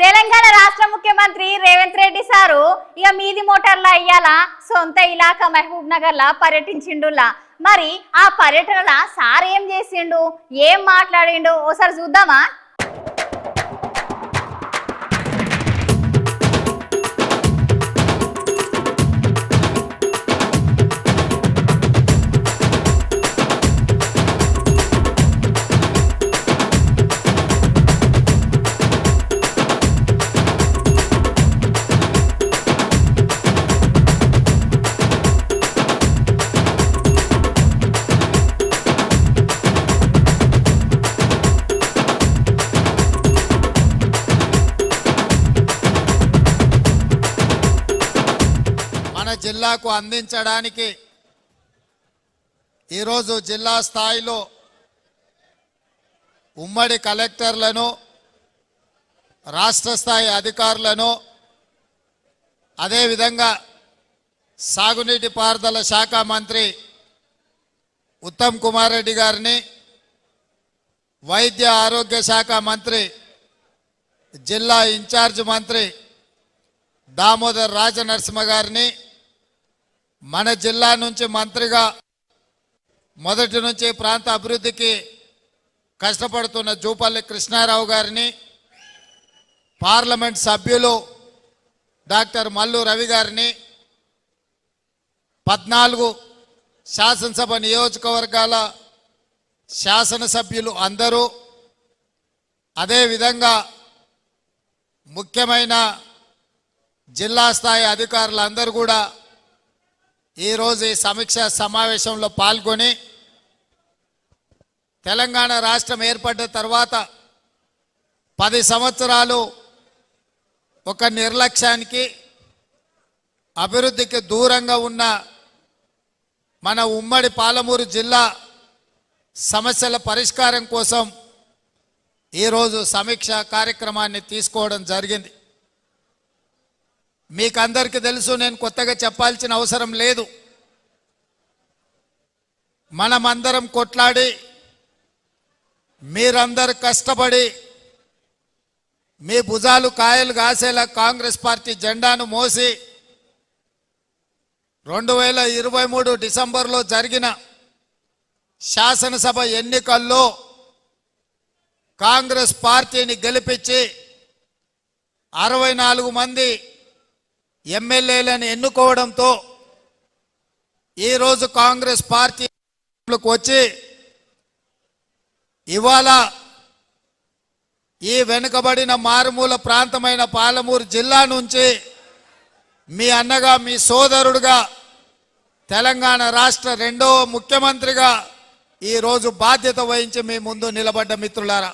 తెలంగాణ రాష్ట్ర ముఖ్యమంత్రి రేవంత్ రెడ్డి సారు ఇక మీది మోటార్ల అయ్యాల సొంత ఇలాకా మహబూబ్ నగర్ లా పర్యటించిండులా. మరి ఆ పర్యటనల సార్ ఏం చేసిండు, ఏం మాట్లాడిండు ఓసారి చూద్దామా? జిల్లాకు అందించడానికి ఈరోజు జిల్లా స్థాయిలో ఉమ్మడి కలెక్టర్లను, రాష్ట్ర స్థాయి అధికారులను, అదేవిధంగా సాగునీటి పారుదల శాఖ మంత్రి ఉత్తమ్ కుమార్ రెడ్డి గారిని, వైద్య ఆరోగ్య శాఖ మంత్రి జిల్లా ఇన్ఛార్జ్ మంత్రి దామోదర్ రాజనరసింహ గారిని, మన జిల్లా నుంచి మంత్రిగా మొదటి నుంచి ప్రాంత అభివృద్ధికి కష్టపడుతున్న జూపల్లి కృష్ణారావు గారిని, పార్లమెంట్ సభ్యులు డాక్టర్ మల్లు రవి గారిని, 14 శాసనసభ నియోజకవర్గాల శాసనసభ్యులు అందరూ, అదేవిధంగా ముఖ్యమైన జిల్లా స్థాయి అధికారులందరూ కూడా ఈరోజు ఈ సమీక్షా సమావేశంలో పాల్గొని తెలంగాణ రాష్ట్రం ఏర్పడ్డ తర్వాత 10 సంవత్సరాలు ఒక నిర్లక్ష్యానికి, అభివృద్ధికి దూరంగా ఉన్న మన ఉమ్మడి పాలమూరు జిల్లా సమస్యల పరిష్కారం కోసం ఈరోజు సమీక్ష కార్యక్రమాన్ని తీసుకోవడం జరిగింది. మీకు అందరికీ తెలుసు, నేను కొత్తగా చెప్పాల్సిన అవసరం లేదు. మనమందరం కొట్లాడి, మీరందరూ కష్టపడి, మీ భుజాలు కాయలు కాసేలా కాంగ్రెస్ పార్టీ జెండాను మోసి 2023 డిసెంబర్లో జరిగిన శాసనసభ ఎన్నికల్లో కాంగ్రెస్ పార్టీని గెలిపించి 64 మంది ఎమ్మెల్యేలను ఎన్నుకోవడంతో ఈరోజు కాంగ్రెస్ పార్టీకి వచ్చి ఇవాళ ఈ వెనుకబడిన మారుమూల ప్రాంతమైన పాలమూరు జిల్లా నుంచి మీ అన్నగా, మీ సోదరుడుగా, తెలంగాణ రాష్ట్ర 2వ ముఖ్యమంత్రిగా ఈరోజు బాధ్యత వహించి మీ ముందు నిలబడ్డ మిత్రులారా,